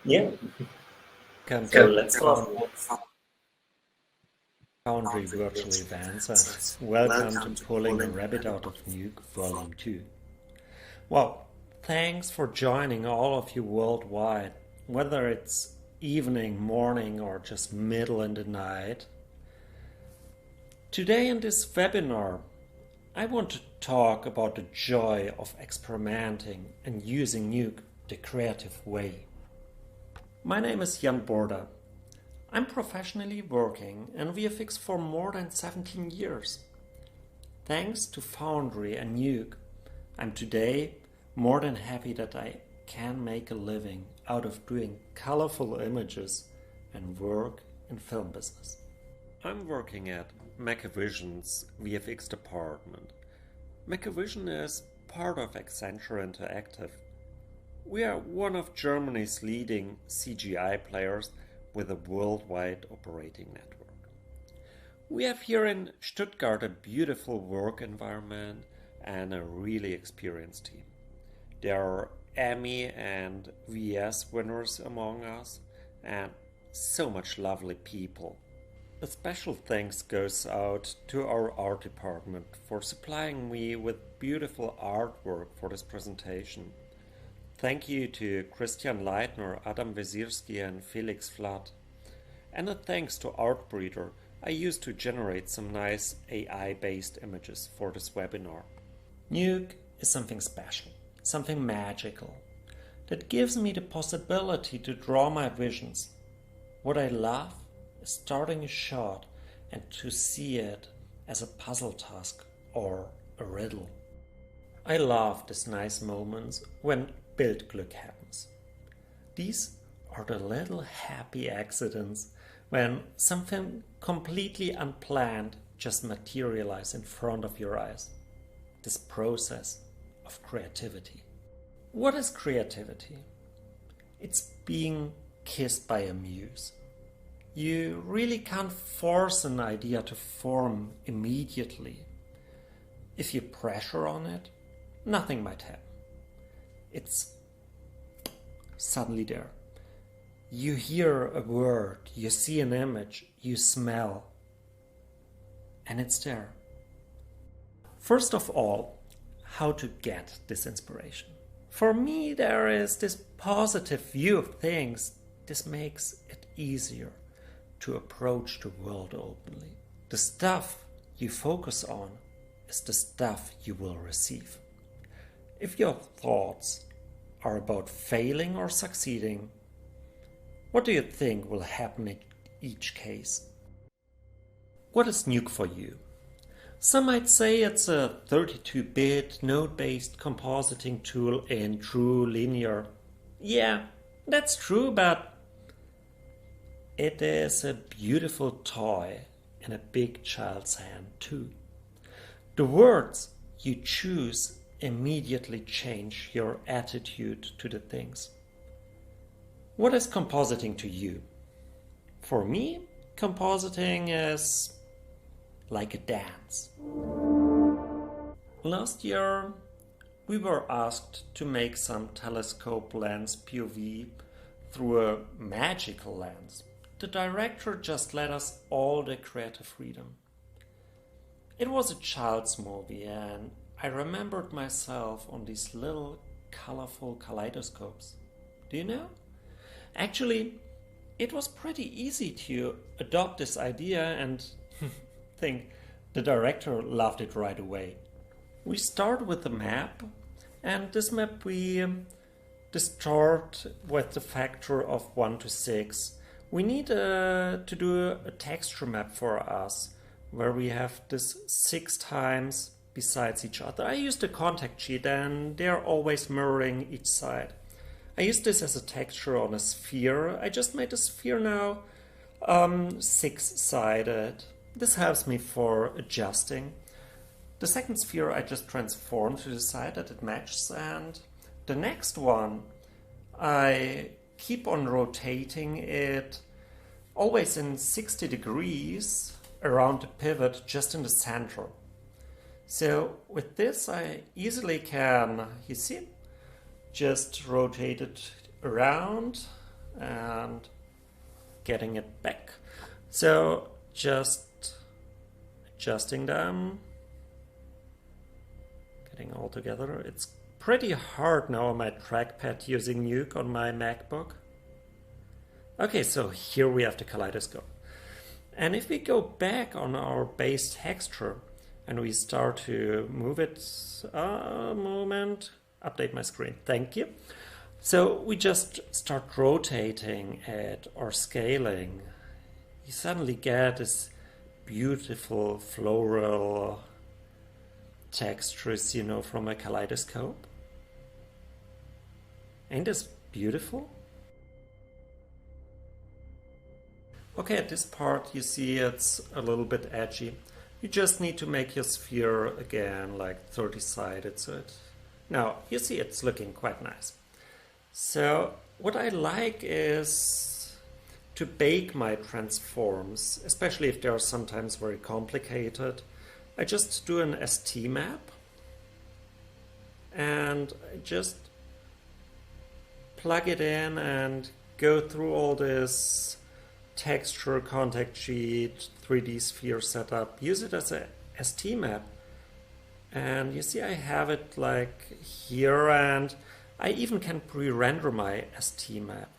Yeah, Come so to let's start. Foundry Virtual Events and welcome to Pulling a Rabbit Out of Nuke Volume 2. Well, thanks for joining all of you worldwide, whether it's evening, morning, or just middle in the night. Today in this webinar, I want to talk about the joy of experimenting and using Nuke the creative way. My name is Jan Burda는. I'm professionally working in VFX for more than 17 years. Thanks to Foundry and Nuke, I'm today more than happy that I can make a living out of doing colorful images and work in film business. I'm working at Macavision's VFX department. Macavision is part of Accenture Interactive. We are one of Germany's leading CGI players with a worldwide operating network. We have here in Stuttgart a beautiful work environment and a really experienced team. There are Emmy and VS winners among us and so much lovely people. A special thanks goes out to our art department for supplying me with beautiful artwork for this presentation. Thank you to Christian Leitner, Adam Wesirski and Felix Flatt. And a thanks to Artbreeder I used to generate some nice AI-based images for this webinar. Nuke is something special, something magical, that gives me the possibility to draw my visions. What I love is starting a shot and to see it as a puzzle task or a riddle. I love these nice moments when Bildglück happens. These are the little happy accidents when something completely unplanned just materializes in front of your eyes. This process of creativity. What is creativity? It's being kissed by a muse. You really can't force an idea to form immediately. If you pressure on it, nothing might happen. It's suddenly there. You hear a word, you see an image, you smell, and it's there. First of all, how to get this inspiration. For me, there is this positive view of things. This makes it easier to approach the world openly. The stuff you focus on is the stuff you will receive. If your thoughts are about failing or succeeding, what do you think will happen in each case? What is Nuke for you? Some might say it's a 32-bit node-based compositing tool in true linear. Yeah, that's true, but it is a beautiful toy in a big child's hand too. The words you choose immediately change your attitude to the things. What is compositing to you? For me, compositing is like a dance. Last year, we were asked to make some telescope lens POV through a magical lens. The director just let us all the creative freedom. It was a child's movie and I remembered myself on these little colorful kaleidoscopes. Do you know? Actually, it was pretty easy to adopt this idea and think the director loved it right away. We start with the map, and this map we distort with the factor of 1 to 6. We need to do a texture map for us, where we have this 6 times besides each other. I used a contact sheet and they're always mirroring each side. I used this as a texture on a sphere. I just made the sphere now 6-sided. This helps me for adjusting. The second sphere I just transformed to the side that it matches, and the next one I keep on rotating it always in 60 degrees around the pivot just in the center. So with this I easily can, you see, just rotate it around and getting it back. So just adjusting them, getting all together. It's pretty hard now on my trackpad using Nuke on my MacBook. Okay, so here we have the kaleidoscope. And if we go back on our base texture and we start to move it, a moment, update my screen, thank you. So we just start rotating it or scaling. You suddenly get this beautiful floral textures, you know, from a kaleidoscope. Ain't this beautiful? Okay, at this part you see it's a little bit edgy. You just need to make your sphere again like 30-sided. Now you see it's looking quite nice. So what I like is to bake my transforms, especially if they are sometimes very complicated. I just do an ST map and I just plug it in and go through all this texture, contact sheet, 3D sphere setup, use it as a ST map. And you see I have it like here, and I even can pre-render my ST map.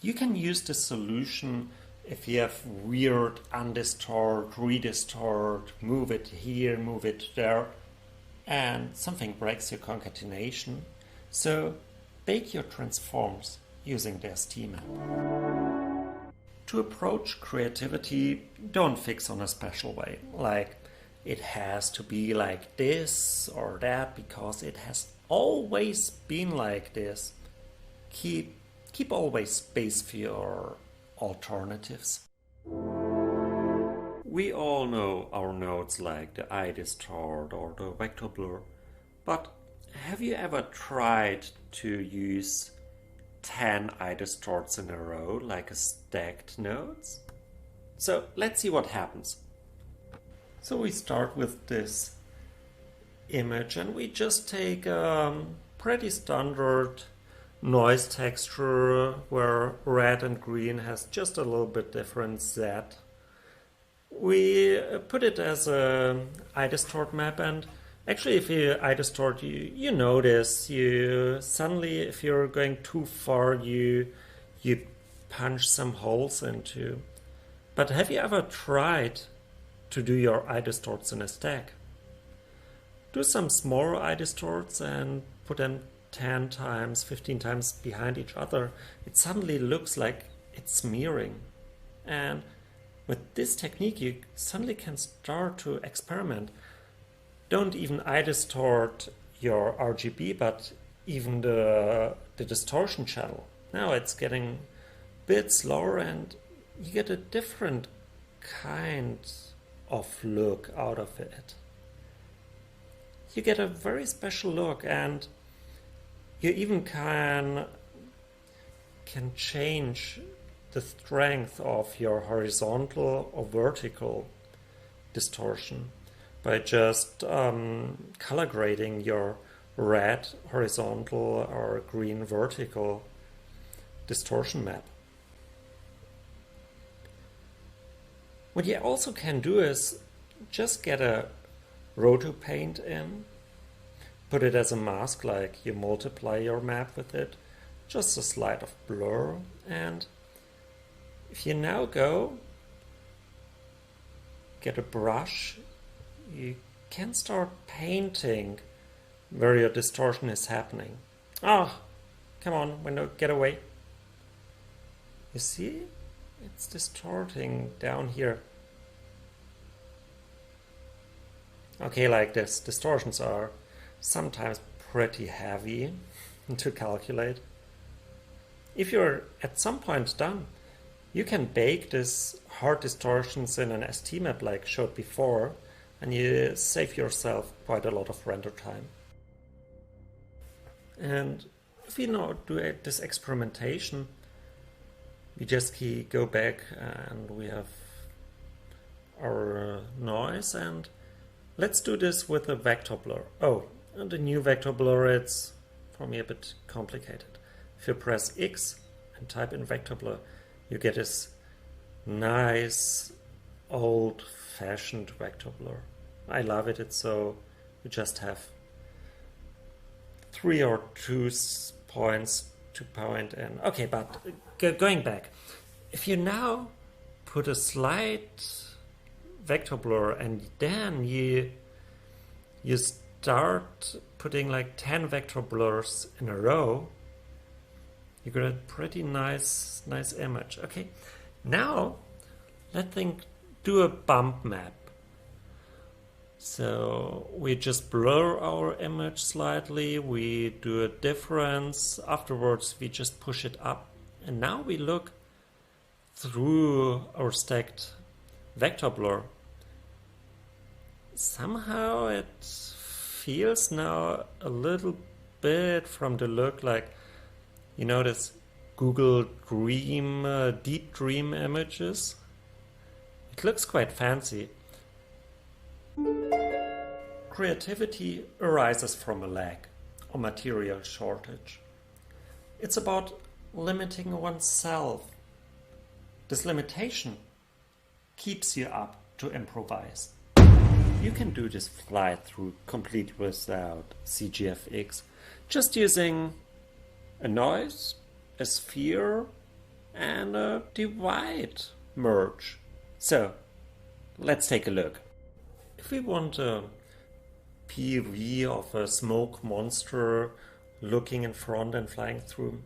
You can use this solution if you have weird undistort, redistort, move it here, move it there, and something breaks your concatenation. So bake your transforms using the ST map. To approach creativity, don't fix on a special way, like it has to be like this or that because it has always been like this. Keep always space for your alternatives. We all know our nodes like the Idistort or the VectorBlur, but have you ever tried to use 10 Idistorts in a row, like a stacked nodes? So let's see what happens. So we start with this image and we just take a pretty standard noise texture where red and green has just a little bit different Z. We put it as a Idistort map, and actually, if you Idistort, you notice you suddenly, if you're going too far, you punch some holes into. But have you ever tried to do your Idistorts in a stack? Do some smaller Idistorts and put them 10 times, 15 times behind each other. It suddenly looks like it's smearing. And with this technique, you suddenly can start to experiment. Don't even Idistort your RGB, but even the distortion channel. Now it's getting a bit slower and you get a different kind of look out of it. You get a very special look, and you even can change the strength of your horizontal or vertical distortion by just color grading your red horizontal or green vertical distortion map. What you also can do is just get a roto paint in, put it as a mask, like you multiply your map with it, just a slide of blur, and if you now go get a brush, you can start painting where your distortion is happening. Ah, come on, window, get away. You see? It's distorting down here. Okay, like this. Distortions are sometimes pretty heavy to calculate. If you're at some point done, you can bake this hard distortions in an ST map like showed before, and you save yourself quite a lot of render time. And if you now do this experimentation, we just go back and we have our noise, and let's do this with a VectorBlur. Oh, and the new VectorBlur, it's for me a bit complicated. If you press X, and type in VectorBlur, you get this nice old-fashioned VectorBlur. I love it. It's so you just have 3 or 2 points to point in. Okay, but going back, if you now put a slight VectorBlur and then you start putting like 10 VectorBlurs in a row, you get a pretty nice image. Okay, now let's do a bump map. So we just blur our image slightly, we do a difference, afterwards we just push it up, and now we look through our stacked vector blur. Somehow it feels now a little bit from the look like, you know, this Google Dream, Deep Dream images. It looks quite fancy. Creativity arises from a lack or material shortage. It's about limiting oneself. This limitation keeps you up to improvise. You can do this fly through complete without CGFX, just using a noise, a sphere, and a divide merge. So, let's take a look. If we want a POV of a smoke monster looking in front and flying through,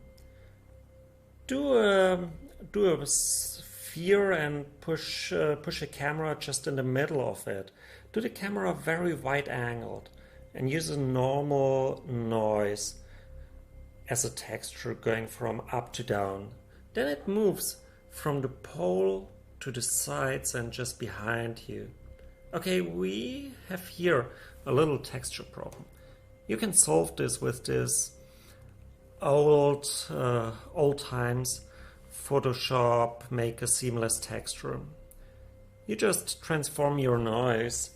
do a sphere and push a camera just in the middle of it. Do the camera very wide angled and use a normal noise as a texture going from up to down. Then it moves from the pole to the sides and just behind you. Okay, we have here a little texture problem. You can solve this with this old times Photoshop make a seamless texture. You just transform your noise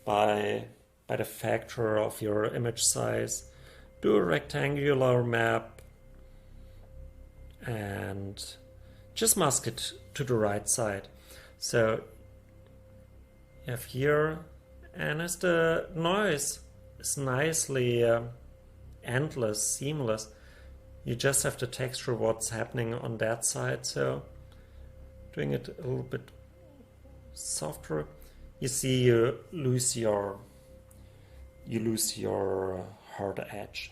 by the factor of your image size, do a rectangular map, and just mask it to the right side. So you have here, and as the noise is nicely endless, seamless, you just have to texture what's happening on that side. So doing it a little bit softer, you see you lose your hard edge.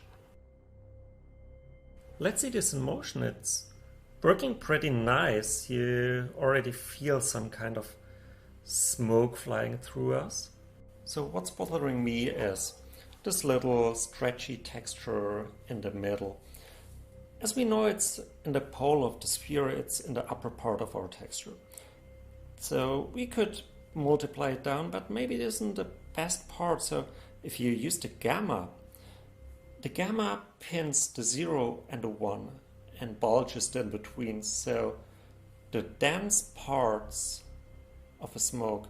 Let's see this in motion. It's working pretty nice. You already feel some kind of smoke flying through us. So what's bothering me is this little stretchy texture in the middle. As we know, it's in the pole of the sphere, it's in the upper part of our texture. So we could multiply it down, but maybe it isn't the best part. So if you use the gamma pins the 0 and the 1 and bulges in between. So the dense parts of a smoke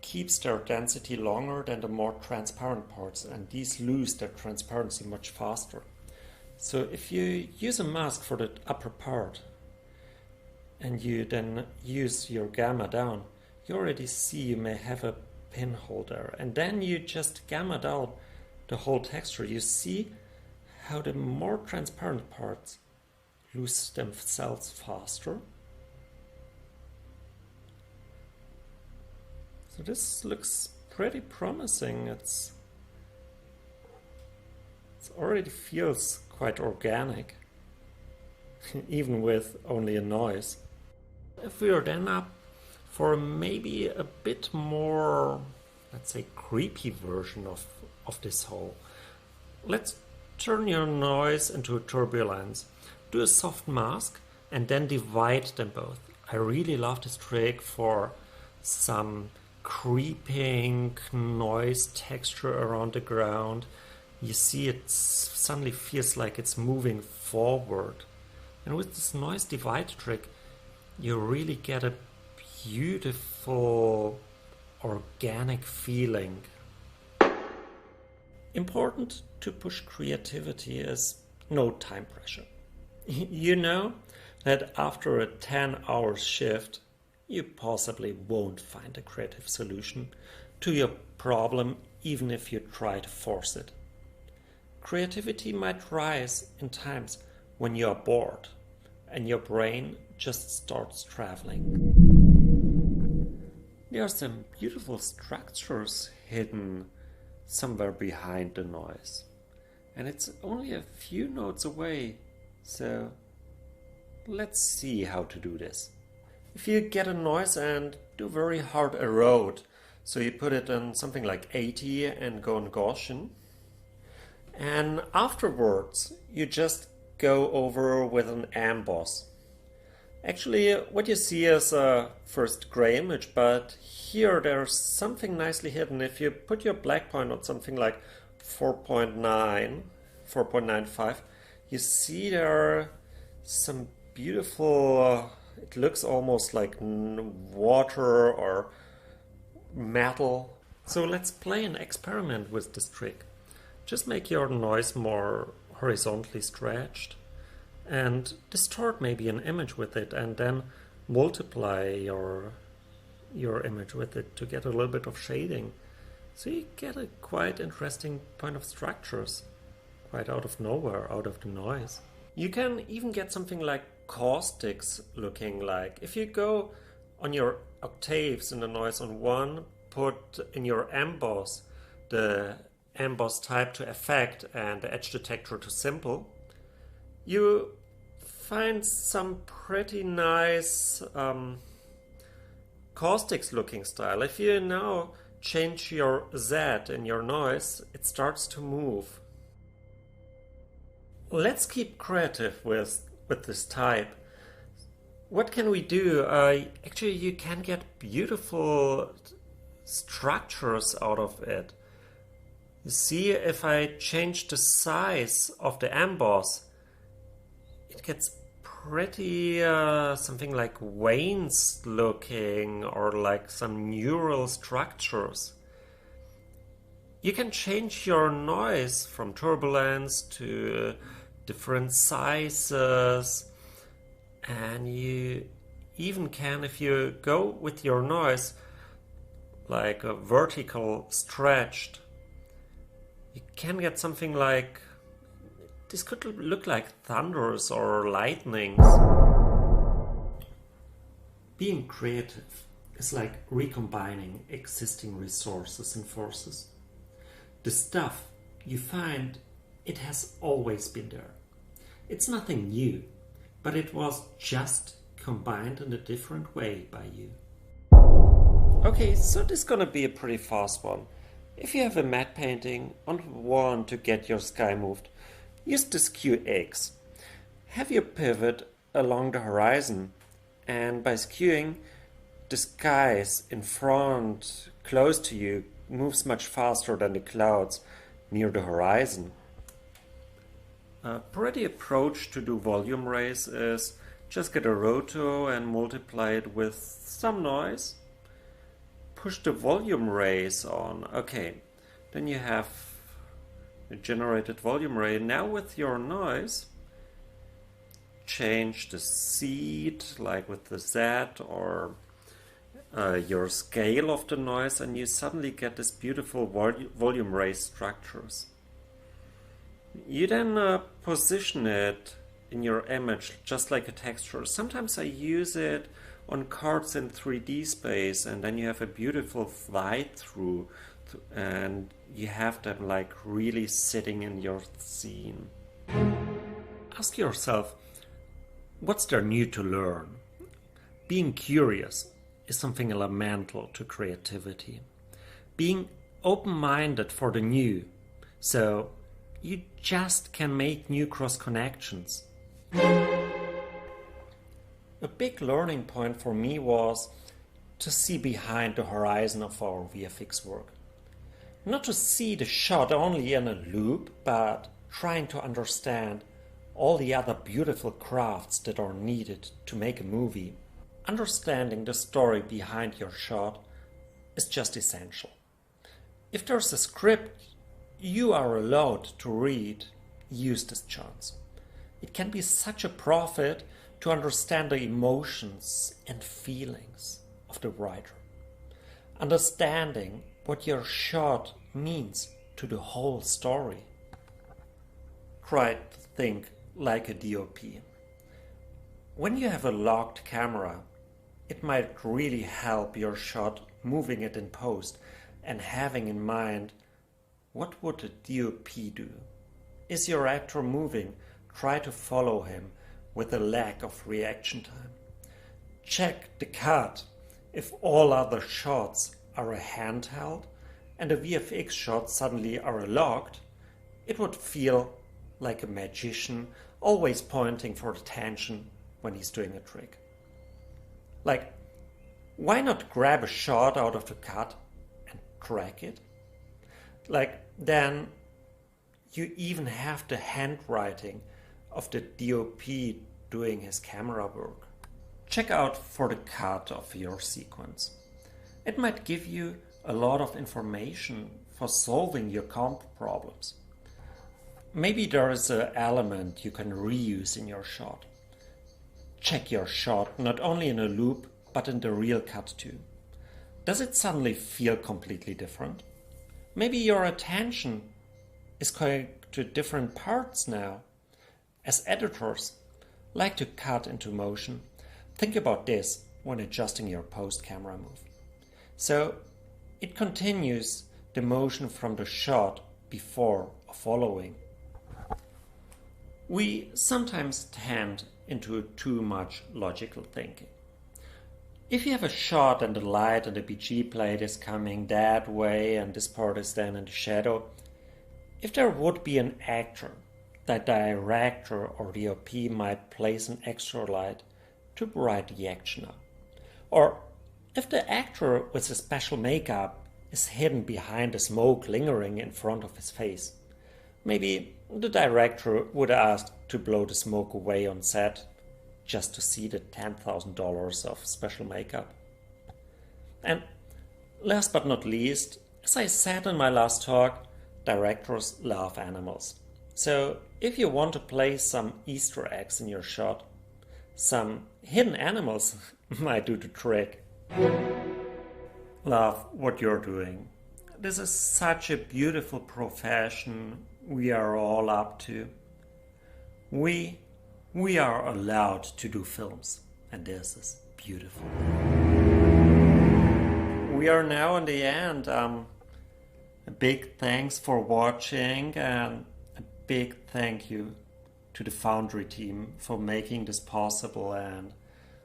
keeps their density longer than the more transparent parts, and these lose their transparency much faster. So if you use a mask for the upper part and you then use your gamma down, you already see you may have a pinhole there, and then you just gamma down the whole texture. You see how the more transparent parts lose themselves faster. So this looks pretty promising. It already feels quite organic, even with only a noise. If we are then up for maybe a bit more, let's say, creepy version of this whole, let's turn your noise into a turbulence. Do a soft mask and then divide them both. I really love this trick for some creeping noise texture around the ground. You see it suddenly feels like it's moving forward. And with this noise divide trick, you really get a beautiful organic feeling. Important to push creativity is no time pressure. You know, that after a 10-hour shift, you possibly won't find a creative solution to your problem even if you try to force it. Creativity might rise in times when you're bored and your brain just starts traveling. There are some beautiful structures hidden somewhere behind the noise. And it's only a few notes away, so let's see how to do this. If you get a noise and do very hard erode, so you put it on something like 80 and go on Gaussian, and afterwards you just go over with an emboss. Actually, what you see is a first gray image, but here there's something nicely hidden. If you put your black point on something like 4.95, you see there are some beautiful, it looks almost like water or metal. So let's play an experiment with this trick. Just make your noise more horizontally stretched and distort maybe an image with it, and then multiply your image with it to get a little bit of shading. So you get a quite interesting point of structures, quite out of nowhere, out of the noise. You can even get something like caustics looking like. If you go on your octaves in the noise on 1, put in your emboss the emboss type to effect and the edge detector to simple, you find some pretty nice caustics looking style. If you now change your Z in your noise, it starts to move. Let's keep creative with this type. What can we do? Actually, you can get beautiful structures out of it. You see, if I change the size of the emboss, it gets pretty something like veins looking, or like some neural structures. You can change your noise from turbulence to different sizes, and you even can, if you go with your noise like a vertical stretched, you can get something like, this could look like thunders or lightnings. Being creative is like recombining existing resources and forces. The stuff you find, it has always been there. It's nothing new, but it was just combined in a different way by you. Okay, so this is gonna be a pretty fast one. If you have a matte painting and want to get your sky moved, use the skew X. Have your pivot along the horizon, and by skewing, the skies in front, close to you, moves much faster than the clouds near the horizon. A pretty approach to do volume raise is just get a roto and multiply it with some noise. Push the volume raise on. Okay, then you have a generated volume ray. Now with your noise, change the seed, like with the Z, or your scale of the noise, and you suddenly get this beautiful volume raise structures. You then position it in your image just like a texture. Sometimes I use it on cards in 3D space, and then you have a beautiful fly through, and you have them like really sitting in your scene. Ask yourself, what's there new to learn? Being curious is something elemental to creativity. Being open-minded for the new, so you just can make new cross connections. A big learning point for me was to see behind the horizon of our VFX work. Not to see the shot only in a loop, but trying to understand all the other beautiful crafts that are needed to make a movie. Understanding the story behind your shot is just essential. If there's a script you are allowed to read, use this chance. It can be such a profit to understand the emotions and feelings of the writer. Understanding what your shot means to the whole story. Try to think like a DOP. When you have a locked camera, it might really help your shot moving it in post and having in mind, what would a DOP do? Is your actor moving? Try to follow him with a lack of reaction time. Check the cut. If all other shots are a handheld and the VFX shots suddenly are locked, it would feel like a magician always pointing for attention when he's doing a trick. Like, why not grab a shot out of the cut and track it? Like, then you even have the handwriting of the DOP doing his camera work. Check out for the cut of your sequence. It might give you a lot of information for solving your comp problems. Maybe there is an element you can reuse in your shot. Check your shot not only in a loop, but in the real cut too. Does it suddenly feel completely different? Maybe your attention is going to different parts now. As editors like to cut into motion, think about this when adjusting your post-camera move. So it continues the motion from the shot before or following. We sometimes tend into too much logical thinking. If you have a shot and the light and the BG plate is coming that way and this part is then in the shadow, if there would be an actor, the director or DOP might place an extra light to brighten the action up. Or if the actor with the special makeup is hidden behind the smoke lingering in front of his face, maybe the director would ask to blow the smoke away on set just to see the $10,000 of special makeup. And last but not least, as I said in my last talk, directors love animals. So if you want to place some Easter eggs in your shot, some hidden animals might do the trick. Love what you're doing. This is such a beautiful profession we are all up to. We are allowed to do films, and this is beautiful. We are now in the end. A big thanks for watching, and a big thank you to the Foundry team for making this possible, and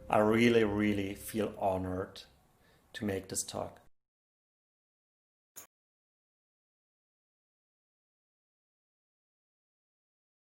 I really feel honored to make this talk.